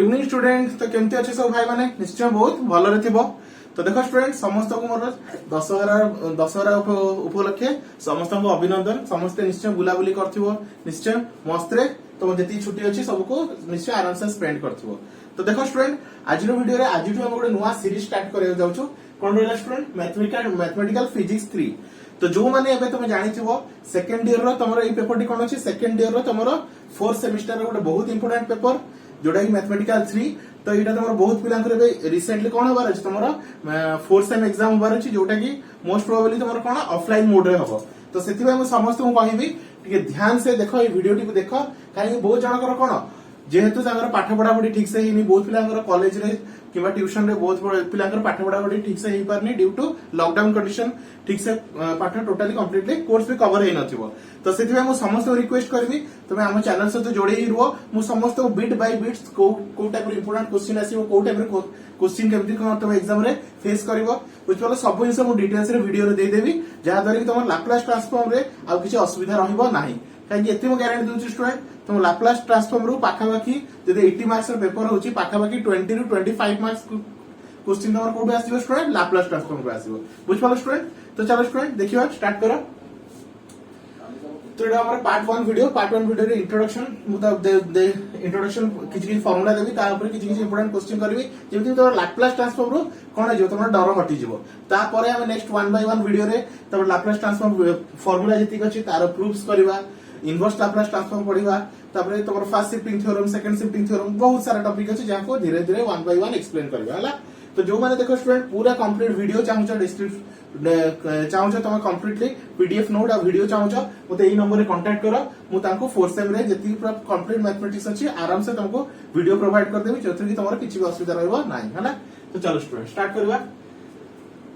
Evening student तो केमती अच्छे सब भाई माने निश्चय बहुत भलरे थिबो। तो देखो स्टूडेंट समस्त को मोर दशहरा उपलक्षे समस्त को अभिनंदन। समस्त निश्चय बुलाबुली करथिबो निश्चय मस्त रे। तो जति छुट्टी अछि सबको निश्चय आराम से स्पेंड करथिबो। तो देखो स्टूडेंट आज वीडियो रे आज हम गोटे नुवा सीरीज स्टार्ट करे जाउछु कोन रहला स्टूडेंट मैथमेटिकल फिजिक्स 3। तो जो माने एबे तुम जानिथिबो सेकंड ईयर रो तमरो ए पेपर टी कोन अछि सेकंड ईयर रो तमरो फोर्थ सेमिस्टर रो गोटे बहुत इंपोर्टेंट पेपर जोटा कि मैथमेटिकल 3। तो एटा तमरो बहुत पिलांकर एबे रिसेंटली कोन होबार अछि तमरो फोर्थ सेम एग्जाम होबार अछि जोटा कि मोस्ट प्रोबेबली तमरो कोन ऑफलाइन मोड रे हबो। तो सेति भाई मैं समस्त को कहिबी टिके ध्यान से देखो ए वीडियो टी को देखो काहे बहुत जनकर कोन जेहेतु तांगर पाठ पढ़ा पढ़ी ठीक से हिनी बहुत पिलांकर कॉलेज रे किबा ट्यूशन रे बहुत पिलांकर पाठ पढ़ा पढ़ी ठीक से ही पारनी ड्यू टू लॉकडाउन कंडीशन ठीक से पाठ टोटली कंप्लीटली कोर्स भी कवर हे नथिबो। तो सेति भाई मैं समस्त को रिक्वेस्ट करबी तुमे हम चैनल से तो जोड़े ही रुओ। मु समस्त को बिट बाय बिट्स को टाइप इंपोर्टेंट क्वेश्चन आसीबो को टाइप क्वेश्चन केमति कोन तुम एग्जाम रे फेस करबो बुझलो सब जिंस मु डिटेल्स रे वीडियो रे दे देबी जहा द्वारा कि तुम लाप्लास ट्रांसफॉर्म रे आ किछि असुविधा रहइबो नाही। काहे एते मु गारंटी दूची स्टूडेंट तुम लाप्लास ट्रांसफॉर्म रू पाखाबाकी जदि 80 मार्क्स रो पेपर होची पाखाबाकी 20 रू 25 मार्क्स क्वेश्चन तमर कोड आसीबो स्टूडेंट लाप्लास ट्रांसफॉर्म रो आसीबो बुझलो स्टूडेंट। तो चलो स्टूडेंट देखियो स्टार्ट करो। तो एटा हमर पार्ट 1 वीडियो रे इंट्रोडक्शन इंट्रोडक्शन किछि फार्मूला देबी ता ऊपर किछि इंपोर्टेंट क्वेश्चन करबी जेमति तो लाप्लास ट्रांसफॉर्म रो कोन जो तमर डर हटि जिवो। ता परे हम नेक्स्ट 1 बाय 1 वीडियो रे तमर लाप्लास ट्रांसफॉर्म फार्मूला जति अछि तार प्रूफ्स करबा इनवर्स लाप्लास ट्रांसफॉर्म पढिबा तापरे तमर first shifting theorem second shifting theorem बहुत सारा टॉपिक अछि जाको धीरे धीरे 1 बाय 1 एक्सप्लेन करबा हला। तो जो माने देखो स्टूडेंट पूरा कंप्लीट वीडियो चाहूछ डिस्क्रिप्शन चाहूछ तुम कंप्लीटली पीडीएफ नोट आ वीडियो चाहूछ मते एई नंबर रे कांटेक्ट करो मु तांको फोर्थ सेम रे जति पूरा कंप्लीट मैथमेटिक्स अछि आराम से तुमको वीडियो प्रोवाइड कर देबी जोथि कि तमर किछि भी असुविधा रहबो नाही हला। तो चलो स्टूडेंट स्टार्ट करबा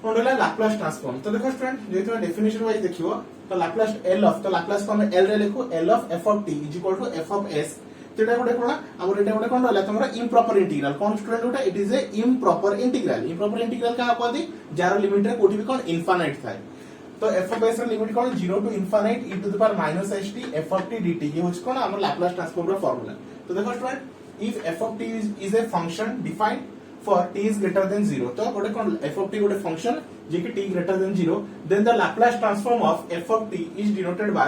कोन रहला लाप्लास ट्रांसफॉर्म। तो देखो स्टूडेंट जे तुम डेफिनेशन वाइज देखियो तो लाप्लास एल ऑफ तो लाप्लास को हम एल रे लिखो L of F of T is equal to F of S. तेटा गोटे कोन हमर एटा गोटे कोन रहला तमरा इम्प्रॉपर इंटीग्रल कोन स्टूडेंट गोटे it is a improper integral का कहदी जार लिमिट रे कोठी भी कोन इनफाइनाइट थाए। तो एफ ऑफ एस रे लिमिट कोन 0 to infinite e to the power minus st f of t dt ये होछ कोन हमर लाप्लास ट्रांसफॉर्म रो फार्मूला। तो देखो student if f of t is a function defined for t is greater than 0 तो गोटे कोन f of t गोटे function जे कि t greater than 0 then the Laplace transform of f of t is denoted by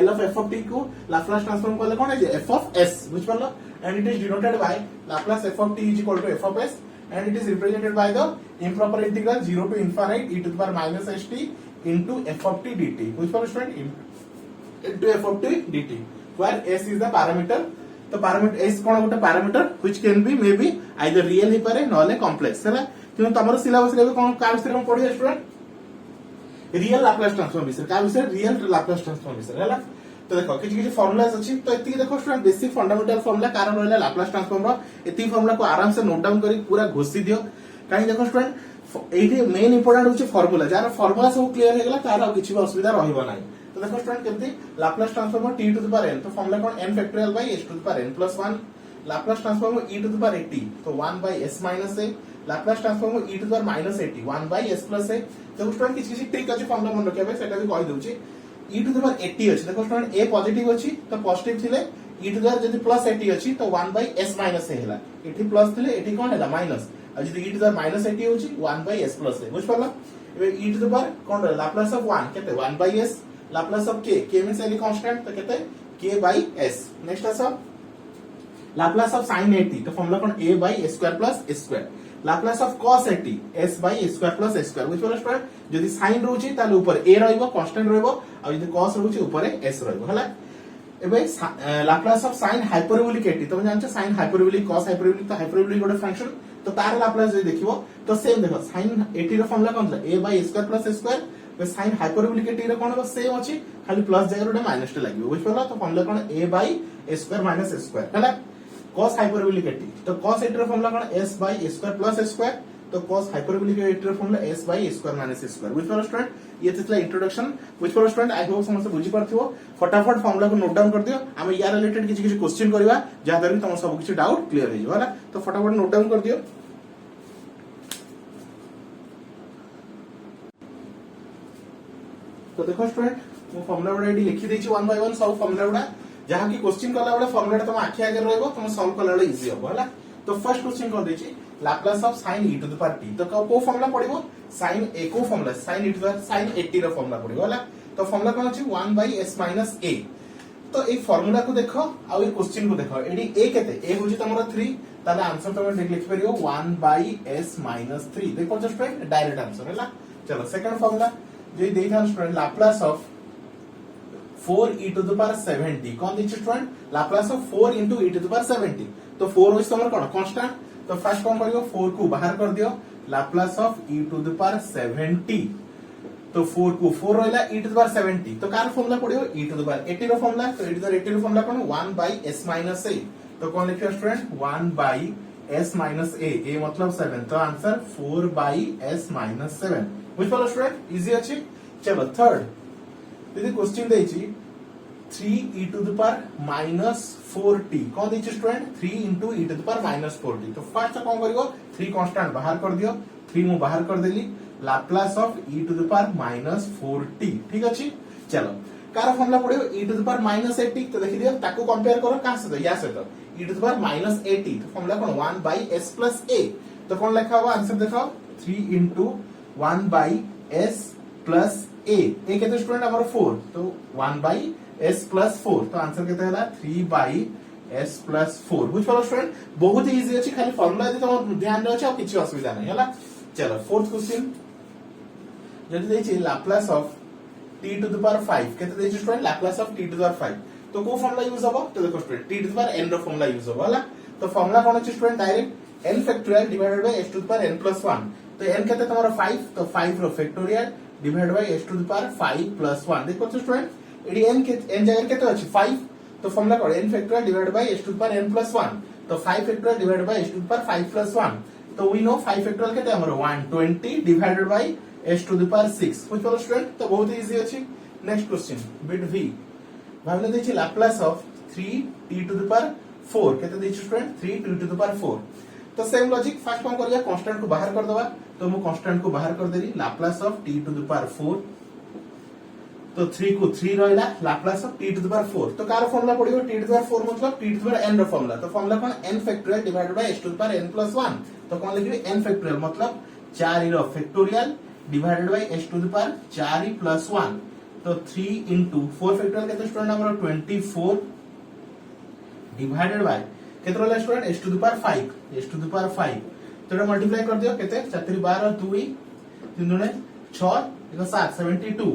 L of f of t को Laplace transform करले कोन है f of s बुझ परलो and it is denoted by Laplace f of t is equal to f of s and it is represented by the improper integral 0 to infinite e to the power minus st into f of t dt बुझ परलो student into f of t dt where s is the parameter। तो parameter S कोन गोटे parameter which can be may be either real ही पारे नले complex हैला। किंतु तमरो syllabus रे कोन का विषय हम पढिया स्टूडेंट रियल लाप्लास ट्रांसफॉर्म विषय का विषय रियल लाप्लास ट्रांसफॉर्म विषय हैला। तो देखो किछि फार्मूलास अछि तो एति देखो स्टूडेंट बेसिक फंडामेंटल फार्मूला कारण रहला लाप्लास ट्रांसफॉर्म रो एति फार्मूला को आराम से नोट डाउन करी पूरा घोषि दियो। काई देखो स्टूडेंट एठी मेन इंपोर्टेंट होछि फार्मूला जार फार्मूला सब क्लियर हे गेला तार किछि भी असुविधा रहिबो नाही। तो देखो स्टूडेंट केमती Laplace transform t to the power n तो फार्मूला कोन n factorial by s to the power n plus 1 Laplace transform e to the power at तो 1 by s minus a Laplace transform e to the power minus at 1 by s plus a। तो student किछि trick अछि formula मन रखिया बे सेटा भी कहि दउची e टू द पावर 80 अछि देखो स्टूडेंट a पॉजिटिव अछि तो पॉजिटिव थिले e टू द पावर जदि प्लस 80 अछि तो 1 बाय s माइनस a हैला एठी प्लस थिले एठी कोन हैला माइनस आ जदि e to the power minus 80 होछि 1 बाय s प्लस a बुझ परला। एबे e टू द पावर कोन लाप्लास ऑफ 1 केते 1 by s Laplace of k means any constant तो कहते k by s। नेक्स्ट आसा लाप्लास ऑफ sin 80 तो फार्मूला कोन a by a square plus s square Laplace of cos 80 s by a square plus s square बुझ परला student जदी sin रहउची ताले ऊपर a रहइबो कांस्टेंट रहइबो आ जदी cos रहउची ऊपर s रहइबो हला। एबे लाप्लास ऑफ sin हाइपरबोलिक 80 तुम जानछ sin हाइपरबोलिक cos हाइपरबोलिक तो हाइपरबोलिक गोटे फंक्शन तो तार लाप्लास जे देखिबो तो सेम देखो sin 80 रो फार्मूला कोन a by a square plus s square sine hyperbolic T रे कोन सेम अछि खाली प्लस जाय रोटे माइनस टे लागियो बुझ परला। तो फार्मूला कोन a by a square minus s square हैला cos हाइपरबोलिक टी तो cos 80 रे फार्मूला कोन s by a square plus s square तो cos हाइपरबोलिक टी रे formula s by a square minus s square बुझ परला student ये थिला इंट्रोडक्शन बुझ परला स्टूडेंट आई होप समस्त बुझी परथिबो फटाफट फार्मूला को नोट डाउन कर दियो हम या रिलेटेड किछि क्वेश्चन करबा जहा दर तुम सब किछि डाउट क्लियर हो जाला। तो फटाफट नोट डाउन कर दियो। तो देखो स्टूडेंट मु फार्मूला गुडा एडी लिखि देछि 1 बाय 1 सब फार्मूला गुडा जहा कि क्वेश्चन कला बडा फार्मूला तुम आखि आगे रहइबो तुम सॉल्व कला बडा इजी होबो हला। तो फर्स्ट क्वेश्चन कौन देछि Laplace of sin e to the power t तो को फार्मूला पड़िबो sin a को formula sin e to the sin 80 रो फार्मूला पड़िबो होला तो फार्मूला कोन अछि 1/s - a तो ए फार्मूला को देखो आ ए क्वेश्चन को देखो एडी a केते a होछि तमरो 3 ताले आंसर तमे लिखि परियो 1/s - 3 देखो जस्ट डायरेक्ट आंसर होला चलो सेकंड फार्मूला जे देइथान student Laplace of 4e to the power 70 कौन दिछ student Laplace of 4 into e to the power 70 तो 4 होइस तमरो कोन कांस्टेंट तो फर्स्ट कौन करियो 4 को बाहर कर दियो Laplace of e to the power 70 तो 4 को 4 रहला e टू द पावर 70 तो कार फार्मूला पड़ियो e टू द पावर 80 रो फार्मूला तो e टू द पावर 80 रो फार्मूला कोन 1/s - a तो कौन लिखियो स्टूडेंट 1/s - a a मतलब 7 तो आंसर 4/s - 7 बुझ पालो स्टूडेंट इजी अछि चलो थर्ड यदि क्वेश्चन देछि 3e to the power -4t कौन देछि student 3 into e to the power -4t तो फर्स्ट कौन करियो 3 कांस्टेंट बाहर कर दियो 3 मु बाहर कर देली Laplace of e to the power -4t ठीक अछि चलो कार फार्मूला पड़ियो e टू द पावर -80 तो देखि दियो ताको कंपेयर करो का से या से तो e टू द पावर -80 तो फार्मूला कोन 1/s + a तो कौन लिखा हुआ आंसर देखो 3 into 1/s + a a केते स्टूडेंट हमर 4 तो 1/s + 4 तो आंसर केते हला 3/s + 4 बुझ पालो स्टूडेंट बहुत इजी अछि खाली फार्मूला दे तो ध्यान रे अछि आ किछि असुविधा नै हला चलो फोर्थ क्वेश्चन जदि देछि Laplace of t to the power 5 केते देछि student Laplace of t to the power 5 तो को फार्मूला यूज होबो तो देखो student t to the power n रो फार्मूला यूज होबो हला तो फार्मूला कोन अछि student direct n factorial divided by s to the power n + 1 तो n केते तमरो 5 तो 5 रो factorial divided by s to the power 5 + 1 देखो तो स्टूडेंट एडी n के n जगह केते अछि 5 तो फार्मूला कोन n factorial divided by s to the power n + 1 तो 5 factorial divided by s to the power 5 + 1 तो वी नो 5 फैक्टोरियल केते हमरो 120 divided by s to the power 6 बुझ पालो स्टूडेंट तो बहुत इजी अछि नेक्स्ट क्वेश्चन बिट v भावना देछि Laplace of 3t to the power 4 केते देछि student 3t to the power 4 तो सेम लॉजिक फर्स्ट कौन करिया कांस्टेंट को बाहर कर दवा तो मु कांस्टेंट को बाहर कर देली Laplace of t to the power 4 तो 3 को 3 रहला Laplace of t to the power 4 तो कार फार्मूला पड़ियो t टू द पावर 4 मतलब t to the power n रो फार्मूला तो फार्मूला कोन n factorial divided by s to the power n + 1 तो कोन लिखबे n फैक्टोरियल मतलब 4 रो factorial divided by s to the power 4 + 1 तो 3 into 4 फैक्टोरियल केते student हमरो 24 डिवाइडेड बाय केते रहला student s to the power 5 s to the power 5 तो एटा multiply कर दियो केते 4 12 2 3 दुने 6 देखो 7 72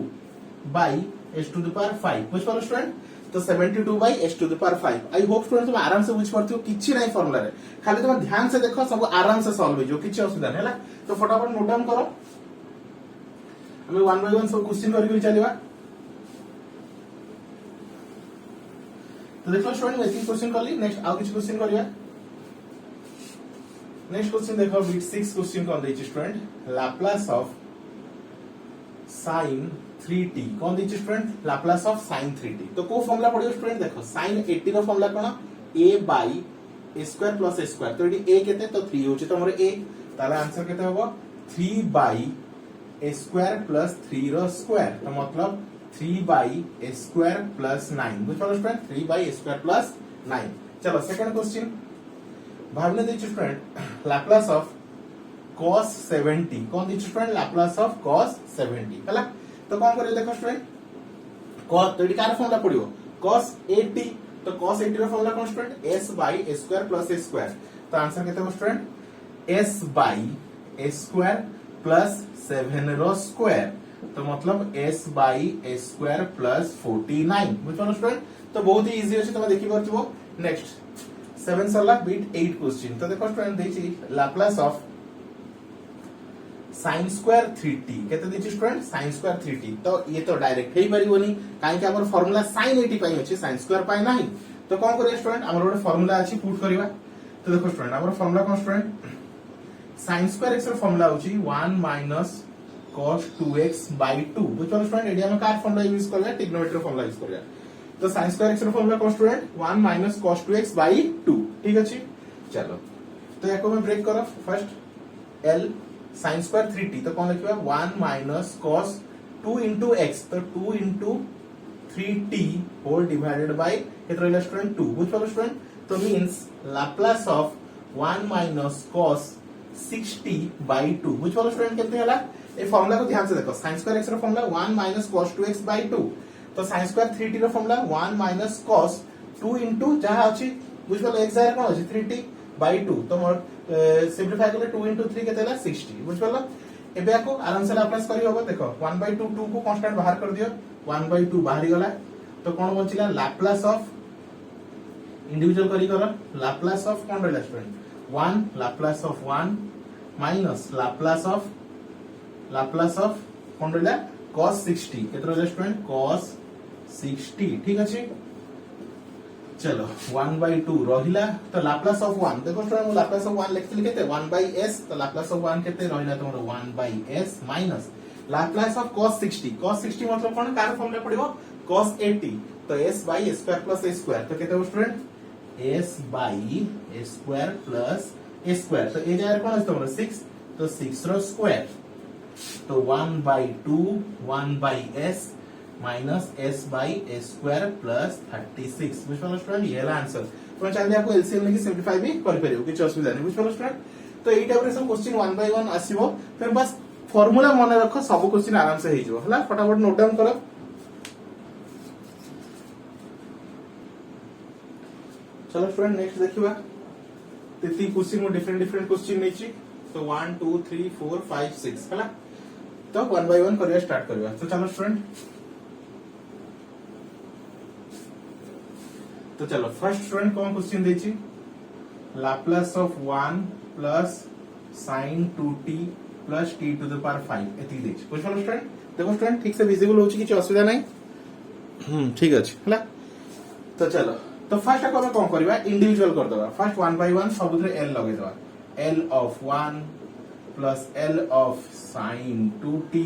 by s to the power 5 बुझ पालो स्टूडेंट तो 72 by s to the power 5 I hope student तुम आराम से बुझ पारथियो किछि नै फार्मूला रे खाली तुम ध्यान से देखो सब आराम से सॉल्व हो जो किछि असुविधा नै हला तो फटाफट नोट डाउन करो हमें 1 बाय 1 सब क्वेश्चन करके चलीबा तो देखो स्टूडेंट मैं एक क्वेश्चन कर ली नेक्स्ट आउ किछ क्वेश्चन करिया नेक्स्ट क्वेश्चन देखो बिट 6 क्वेश्चन कोन दैछि student Laplace of sin 3t कोन दैछि student Laplace of sin 3t तो को फार्मूला पड़ियो स्टूडेंट देखो sin 80 रो फार्मूला कोन a/a² + a² तो एडी a केते तो 3 होछि तो हमर a ताला आंसर केते होबो 3/a² + 3 रो स्क्वायर तो मतलब 3/a² + 9 बुझ पालो स्टूडेंट 3/a² + 9 चलो सेकंड क्वेश्चन भावना दैछि स्टूडेंट लाप्लास ऑफ cos 70 कोन दैछि स्टूडेंट लाप्लास ऑफ cos 70 हला तो कोन करियो देखो स्टूडेंट cos तो एडी कार फार्मूला पड़ियो cos 80 तो cos 80 रो फार्मूला कोन स्टूडेंट s/a² + a² तो आंसर केते हो स्टूडेंट s/a² + 7 रो स्क्वायर तो मतलब s/a² + 49 बुझ पालो स्टूडेंट तो बहुत ही इजी अछि तुम देखि परथिबो नेक्स्ट 7 सरला बिट 8 क्वेश्चन तो देखो स्टूडेंट दैछि Laplace of sin square 3t केते दैछि स्टूडेंट sin स्क्वायर 3t तो ये तो डायरेक्ट हेई परिबोनी काहे कि हमर फार्मूला sin 80 पई अछि sin स्क्वायर पई नाही तो कोन करिया स्टूडेंट हमर ओटे फार्मूला अछि पुट करबा तो देखो स्टूडेंट हमर फार्मूला कोन स्टूडेंट sin स्क्वायर x रो फार्मूला होछि 1 - cos 2x/2 बुझ पालो स्टूडेंट एडी हम कार फार्मूला यूज करबा ट्रिग्नोमेट्री फार्मूला यूज करबा तो sin स्क्वायर x रो फार्मूला कोन स्टूडेंट 1 - cos 2x/2 ठीक अछि चलो तो याको में ब्रेक करो first l sin square 3t तो कौन लिखिबा 1 - cos 2 into x तो 2 into 3t whole divided by केते रहला स्टूडेंट 2 बुझ पालो स्टूडेंट तो means Laplace of 1 minus cos 60 by 2 बुझ पालो स्टूडेंट केते हला ए फार्मूला को ध्यान से देखो sin स्क्वायर x रो formula 1 minus cos 2x by 2 तो sin स्क्वायर 3t रो फार्मूला 1 माइनस cos 2 into जहा अछि बुझ पालो x जाय कोन अछि 3t by 2 तो मोर सिंपलीफाई करले 2 into 3 केते हला 60 बुझ पालो एबे को आराम से लाप्लास करी होबो देखो 1 by 2 2 को कांस्टेंट बाहर कर दियो 1 by 2 बाहर गला तो कोन बचिला लाप्लास ऑफ इंडिविजुअल करी करो लाप्लास ऑफ कोन रहला student 1 Laplace of 1 minus Laplace of cone रहला cos 60 केते रहला स्टूडेंट cos 60 ठीक अछि चलो 1 by 2 रहिला तो लाप्लास ऑफ 1 देखो स्टूडेंट लाप्लास ऑफ 1 लिखते केते 1 by s तो लाप्लास ऑफ 1 केते रहिला तमरो 1 by s minus Laplace of cos 60 मतलब कोन कार फॉर्मूला पड़िबो cos 80 तो s by s square plus a square तो केते हो student s by a square plus a square तो ए जाय कोन तमरो 6 तो 6 रो स्क्वायर तो 1 by 2 1 by s minus s by a square plus 36 बुझ पालो स्टूडेंट ये वाला आंसर तो चाहे आपको एलसीएम लेके सिंपलीफाई भी कर परियो किछ असुविधा नहीं बुझ पालो स्टूडेंट तो एई टाइप रे सब क्वेश्चन 1 by 1 आसीबो फिर बस फार्मूला मन रखो सब क्वेश्चन आराम से हे जिवो हला फटाफट नोट डाउन करो चलो स्टूडेंट नेक्स्ट देखिबा तेती क्वेश्चन में डिफरेंट क्वेश्चन नेछि तो 1 2 3 4 5 6 हला तो 1 by 1 करिया स्टार्ट करबा तो चलो स्टूडेंट तो चलो फर्स्ट स्टूडेंट कौन क्वेश्चन देछि Laplace of 1 plus sin 2t plus t to the power 5 एति देछि बुझ पालो स्टूडेंट देखो स्टूडेंट ठीक से विजिबल होछि कि असुविधा नहीं ठीक अछि हला तो चलो तो फर्स्ट को हम कोन करबा इंडिविजुअल कर देबा फर्स्ट 1 by 1 सबुरे l लगे देबा l of 1 plus l of sin 2t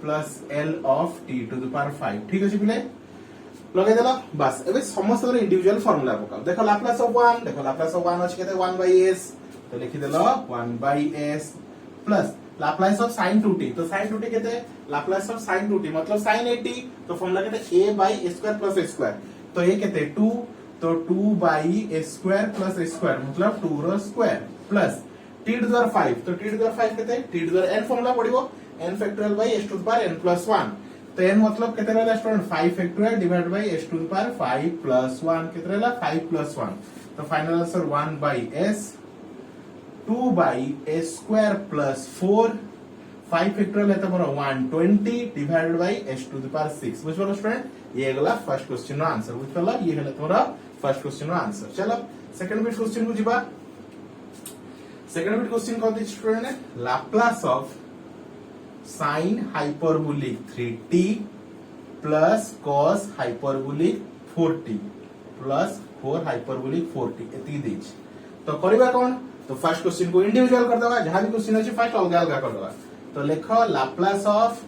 plus l of t to the power 5 ठीक अछि पिले लगे देला बस एबे समस्त इंडिविजुअल फार्मूला पकाओ देखो लाप्लास ऑफ 1 देखो लाप्लास ऑफ 1 अछि केते 1 by s तो लिखि देलो 1 by s plus Laplace of sin 2t तो sin 2t केते लाप्लास ऑफ sin 2t मतलब sin 80 तो फार्मूला केते a by a square plus a square तो ये केते 2 तो 2 by a square plus a square मतलब 2 रो square plus t to the power 5 तो t टू द पावर 5 केते t to the power n formula पड़िबो n factorial by s to the power n plus 1 तो n मतलब केते रहला student 5 factorial divide by s to the power 5 plus 1 केते रहला 5 plus 1 तो final answer 1 by s 2 by a square plus 4 5 factorial है तमरो 120 divided by s to the power 6 बुझ पालो स्टूडेंट ये गला फर्स्ट क्वेश्चन रो आंसर बुझ पालो ये गला तमरो फर्स्ट क्वेश्चन रो आंसर चलो सेकंड बिट क्वेश्चन को जिबा सेकंड बिट क्वेश्चन को दी स्टूडेंट ने Laplace of sin hyperbolic 3t plus cos hyperbolic 4t plus 4 hyperbolic 4t एति देछि तो करबा कोन तो फर्स्ट क्वेश्चन को इंडिविजुअल कर देबा जहां भी क्वेश्चन अछि फर्स्ट अलग अलग कर देबा तो लिखो Laplace of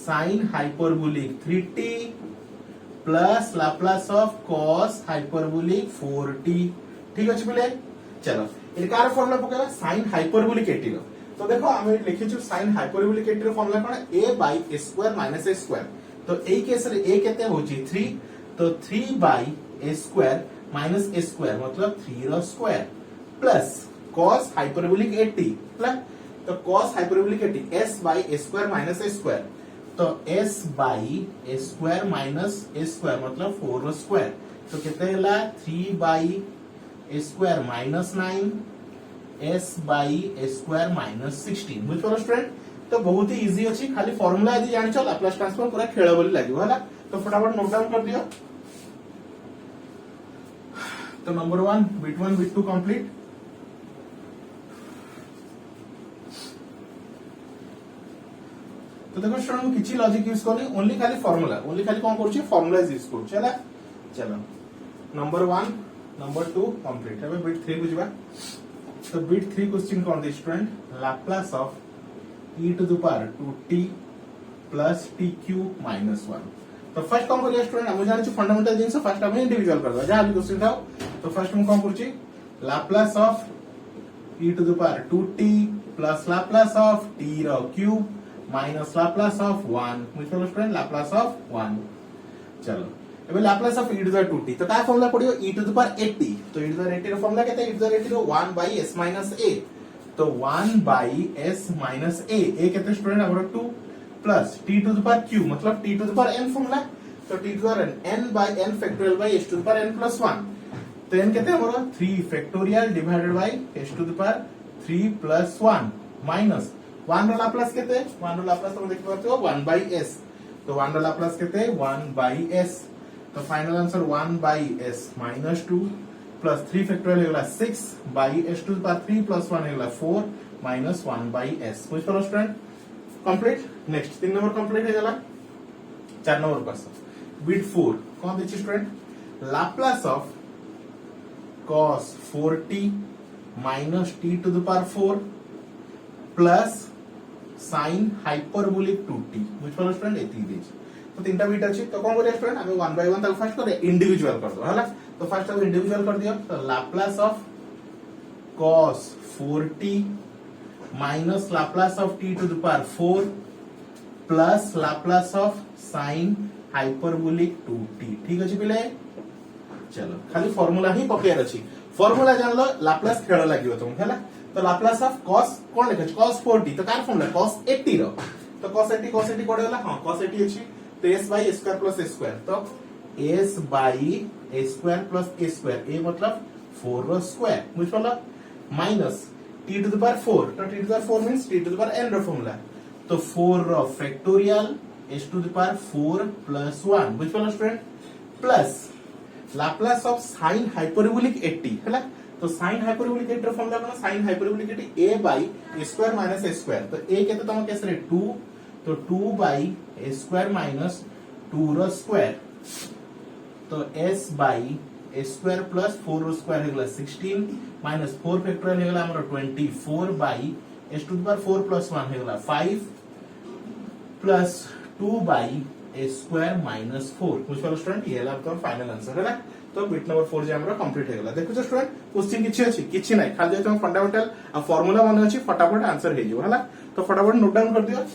sin hyperbolic 3t plus Laplace of cos hyperbolic 4t ठीक अछि बोले चलो इनका फार्मूला पकेबा sin hyperbolic 80 तो देखो हम लिखि छु sin hyperbolic 80 रो फार्मूला कोन a by a square minus a square तो ए केस रे a केते होची 3 तो 3 by a square minus a square मतलब 3 रो square plus cos hyperbolic 80 plus तो cos hyperbolic 80 s by a square minus a square तो s by a square minus a square मतलब 4 रो स्क्वायर तो केते हला 3 by a square minus 9 s by a square minus 16 बुझ पारो student तो बहुत ही इजी अछि खाली फार्मूला यदि जानि छ लाप्लास ट्रांसफॉर्म पूरा खेळ बोली लागो हला तो फटाफट नोट डाउन कर दियो तो नंबर 1 बिट 1 बिट 2 कंप्लीट तो देखो स्टूडेंट किछि लॉजिक यूज करनी ओनली खाली फार्मूला ओनली खाली कोन करछि फार्मूला यूज कर चला चलो नंबर 1 नंबर 2 कंप्लीट अब बिट 3 बुझबा तो बिट 3 क्वेश्चन कौन दे student Laplace of e to the power 2t plus t cube minus 1 तो फर्स्ट कौन करिया स्टूडेंट हम जानि छु फंडामेंटल जिंस फर्स्ट हम इंडिविजुअल करबा जहां भी क्वेश्चन थाओ तो फर्स्ट हम कौन करछि Laplace of e to the power 2t plus Laplace of t रो क्यूब माइनस लाप्लास ऑफ 1 मुझे स्टूडेंट लाप्लास ऑफ 1 चलो एबे Laplace of e to the 2t तो का फार्मूला पड़ियो e टू द पावर 80 तो e टू द 80 रो formula केते e टू द 80 रो 1 बाय s माइनस a तो 1 बाय s माइनस a केते स्टूडेंट हमरो 2 plus t to the power q मतलब t to the power n formula तो t to the power n by n factorial by s to the power n plus 1 तो n केते हमरो 3 factorial divided by s to the power 3 plus 1 minus 1 रो Laplace केते 1 रो Laplace तुम देखि पारतो 1 by s तो 1 रो लाप्लास केते 1 बाय s तो final answer 1 by s minus 2 plus 3 factorial होगा 6 by s to the power 3 plus 1 होगा 4 माइनस 1 बाई s बुझ पारो student complete next 3 number complete हो जाला 4 नंबर क्वेश्चन बिट 4 कौन देखि student Laplace of cos 4t minus t to the power 4 plus sin hyperbolic 2t बुझ पारो student एती देछि तो तीनटा बिट अछि तो कोन करिया स्टूडेंट हमें 1 बाय 1 ताको फर्स्ट करे इंडिविजुअल कर दो हला तो फर्स्ट हम इंडिविजुअल कर दियो तो Laplace of cos 4t minus Laplace of t to the power 4 plus Laplace of sin hyperbolic 2t ठीक अछि पिले चलो खाली फार्मूला ही पकेयर अछि फार्मूला जान लो लाप्लास खेळ लागियो तुम हला तो लाप्लास ऑफ cos कोन लिखै cos 4t तो कार फार्मूला cos 80 रो तो cos 80 कोड होला हां cos 80 अछि तो s by a square plus a square तो s by a square plus a square a मतलब 4 रो स्क्वायर बुझ पाला minus t to the power 4 तो t to the power 4 means t to the power n रो formula तो 4 रो factorial s to the power 4 plus 1 बुझ पाला student plus Laplace of sin hyperbolic 80 हैला तो sin हाइपरबोलिक 80 रो फार्मूला कोन sin hyperbolic 80 a by a square minus a square तो a केते तम केस रे 2 तो 2 बाई a स्क्वायर माइनस 2 रो स्क्वायर तो s by a square plus 4 रो स्क्वायर हेगला 16 माइनस 4 फैक्टोरियल हेगला हमरो 24 by s to the power 4 plus 1 हेगला 5 plus 2 by a square minus 4 बुझ पालो स्टूडेंट ये होला तो फाइनल आंसर हैला तो बिट नंबर 4 जे हमरो कंप्लीट हेगला देखो स्टूडेंट क्वेश्चन किछि अछि किछि नै खाली तुम फंडामेंटल आ फार्मूला मन अछि फटाफट आंसर हे जिवो हैला तो फटाफट नोट डाउन कर दियो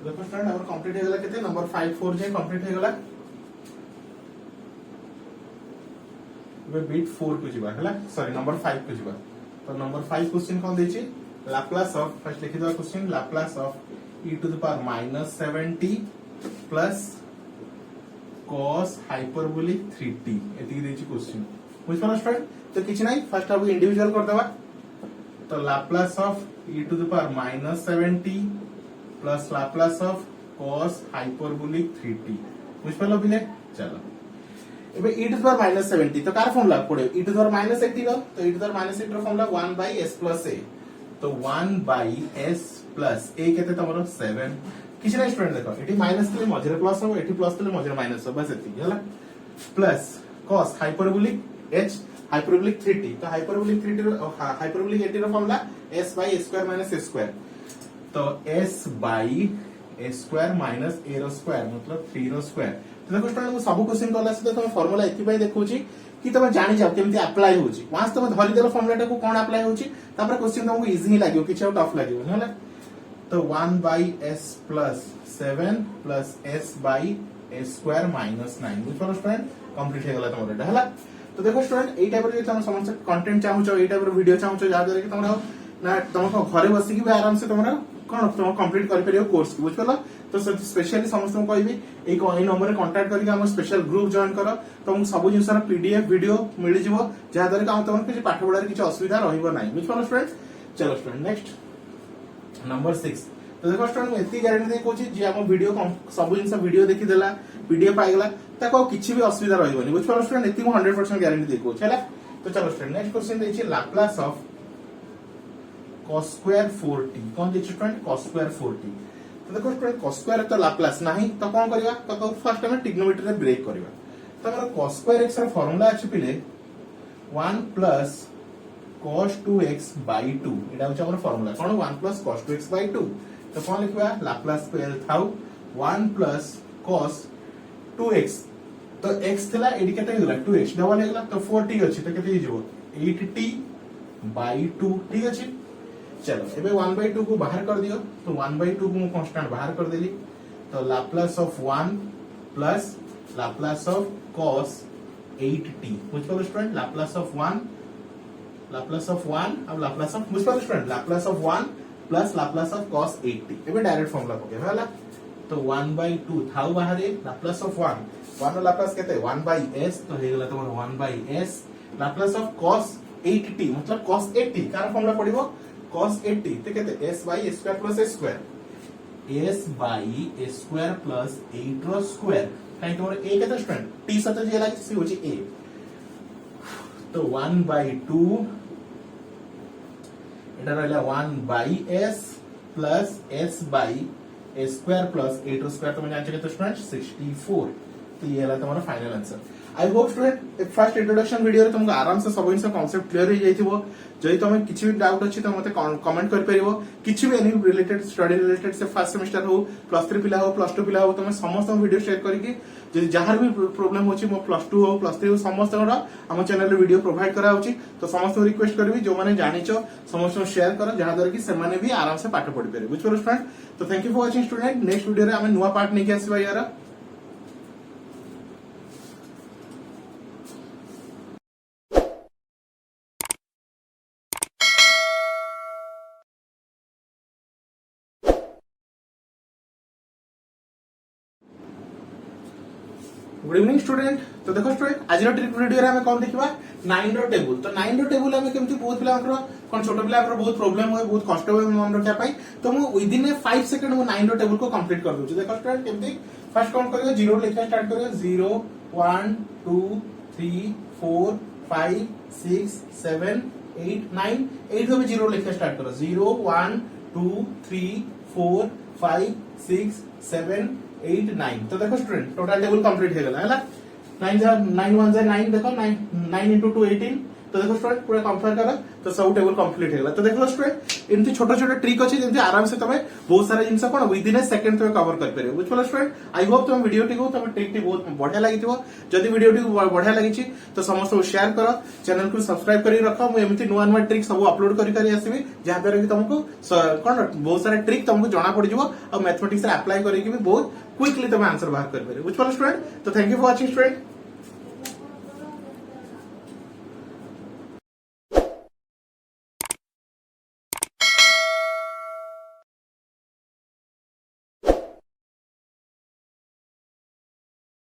देखो स्टूडेंट हमर कंप्लीट हेगला केते नंबर 5 4 जे कंप्लीट हेगला वे बिट 4 को जिबा हला सॉरी नंबर 5 को जिबा तो नंबर 5 क्वेश्चन कोन देछि लाप्लास ऑफ फर्स्ट लिखि दो question Laplace of e to the power minus 70 plus cos hyperbolic 3t एति देछि क्वेश्चन बुझ पालो स्टूडेंट तो किछ नै फर्स्ट हम इंडिविजुअल कर देबा तो Laplace of e to the power minus 70 plus Laplace of cos hyperbolic 3t बुझ पालो बिले चलो एबे e to the power minus 70 तो कार फार्मूला पड़े e to the power minus 80 रो तो e to the power minus 80 रो formula 1 by s plus a तो 1 बाय s प्लस a केते तमरो 7 किछ नै स्टूडेंट देखो एटी माइनस तले मझरे प्लस हो एटी प्लस तले मझरे माइनस हो बस एती हला plus cos hyperbolic h hyperbolic 3t तो हाइपरबोलिक 3t हाइपरबोलिक 80 रो formula s by a square minus a square तो s by a square minus a रो स्क्वायर मतलब 3 रो स्क्वायर तो देखो स्टूडेंट सब क्वेश्चन कला से तुम फार्मूला एति बाय देखौची कि तुम जानि जाओ केमति अप्लाई होची वांस तुम धरि देलो फार्मूला टाको कोन अप्लाई होची तापर क्वेश्चन तुमको इजी लागियो किछ टफ लागियो हला तो 1 by s plus 7 plus s by a square minus 9 बुझ पालो स्टूडेंट कंप्लीट हे गला तमरो एटा हला तो देखो स्टूडेंट एई टाइप रे तुम समस्त कंटेंट चाहू एई टाइप रे वीडियो चाहू जा दरे कि तुमरो ना तुमको घरे बसी कि आराम से तुमरो कोन तुम कंप्लीट कर परियो कोर्स बुझ पालो तो स्पेशली समस्त को कहबी ए नंबर रे कांटेक्ट करके हम स्पेशल ग्रुप जॉइन करो तुमको सब जिनसर पीडीएफ वीडियो मिल जिवो जा दरे का तुमको किछ पाठ पढार किछ असुविधा रहइबो नै बुझ पालो स्टूडेंट चलो स्टूडेंट नेक्स्ट नंबर 6 तो देखो स्टूडेंट मैं एती गारंटी दे कोची जे हम वीडियो सब जिनस वीडियो देखि देला पीडीएफ आइगला ताको किछ भी असुविधा रहइबो नै बुझ पालो स्टूडेंट एती 100% गारंटी दे कोची हैला तो चलो स्टूडेंट नेक्स्ट क्वेश्चन देछि Laplace of cos square 4t कौन देछि स्टूडेंट cos स्क्वायर 4t तो देखो स्टूडेंट cos स्क्वायर तो लाप्लास नाही तो कोन करबा तो फर्स्ट हम ट्रिग्नोमेट्री रे ब्रेक करबा तो हमर cos स्क्वायर x रा फार्मूला अछि पिले 1 प्लस cos 2x by 2 एटा होछ हमर फार्मूला कोन 1 प्लस cos 2x by 2 तो कोन लिखबा लाप्लास स्क्वायर थाउ 1 प्लस cos 2x तो x थिला एडी केते गेला 2x डबल हेगला तो 4t अछि तो केते हिजो 8t बाई 2 ठीक अच्छे। चलो एबे 1/2 को बाहर कर दियो तो 1/2 को मैं कांस्टेंट बाहर कर देली तो Laplace of 1 plus Laplace of cos 8t बुझ पालो स्टूडेंट लाप्लास ऑफ 1 अब लाप्लास ऑफ बुझ पालो student Laplace of 1 plus Laplace of cos 8t एबे डायरेक्ट फार्मूला पके होला तो 1/2 थाउ बाहर लाप्लास ऑफ 1 लाप्लास केते 1/s तो हे गेला तमर 1/s Laplace of cos 8t मतलब cos 8t कार फार्मूला पड़िबो cos 80 ते कहते s by a square plus a square s by a square plus 8 रो स्क्वायर काई तोर a केते स्टूडेंट t सते जे लागे से होची a तो 1/2 एटा रहला 1/s plus s by a square plus 8 रो स्क्वायर तुम जान केते स्टूडेंट 64 तो ये होला तुम्हारा final answer. I hope student first introduction video रे तुमको आराम से सब इनसे कांसेप्ट क्लियर हो जाइथिबो जई तुम किछि भी डाउट अछि त मते कमेंट कर परिबो किछि भी एनी रिलेटेड स्टडी रिलेटेड से फर्स्ट सेमेस्टर हो +3 पिला हो +2 पिला हो तुम समस्त वीडियो शेयर करके जदी जहार भी प्रॉब्लम होछि मो +2 हो +3 हो समस्त गडा हम चैनल रे वीडियो प्रोवाइड करा होछि तो समस्त रिक्वेस्ट करबी जो माने जानिचो समस्त शेयर करो जहां दर कि से माने भी आराम से पाठ पढि परिबे बुझ स्टूडेंट। तो thank you for watching student next video रे हम नुवा पार्ट नै के आसीबा यार। Good evening student. तो देखो स्टूडेंट आज ट्रिक वीडियो रे हमें कौन देखिबा 9 रो टेबल। तो 9 रो टेबल हमें केमति बहुत पिला कोन छोटो पिला बहुत प्रॉब्लम होय बहुत कष्ट होय मन रखा पाई तो मु विद इन 5 सेकंड मु 9 रो टेबल को कंप्लीट कर दूची। देखो स्टूडेंट केमति फर्स्ट काउंट करियो 0 लिखना स्टार्ट करियो 0 1 2 3 4 5 6 7 8 9 8 को भी 0 लिखना स्टार्ट करो 0 1 2 3 4 5 6 7 8 9 तो देखो स्टूडेंट टोटल टेबल कंप्लीट हो गला हैला 9 1 9 देखो 9 into 2 18 तो देखो स्टूडेंट पूरा कंपेयर करा तो सब टेबल कंप्लीट हो गला। तो देखो स्टूडेंट एमती छोटा छोटा ट्रिक अछि जेमती आराम से तमे बहुत सारा जिंस कोन विद इन अ सेकंड तमे कवर कर परिबो बुझ पलो स्टूडेंट। आई होप तुम वीडियो टी को तमे ट्रिक टी बहुत बढ़िया लागिथिबो जदी वीडियो टी बढ़िया लागिछि तो समस्त को शेयर करो चैनल को सब्सक्राइब करी रखो मु एमती नुवा नुवा ट्रिक सब अपलोड करी करी आसीबी जहां पर कि तुमको कोन बहुत सारा ट्रिक तुमको जाना पड़ जिवो और मैथमेटिक्स रे अप्लाई करी कि भी बहुत क्विकली तुम आंसर बाहर कर परिबो बुझ पलो स्टूडेंट। तो thank you for watching student.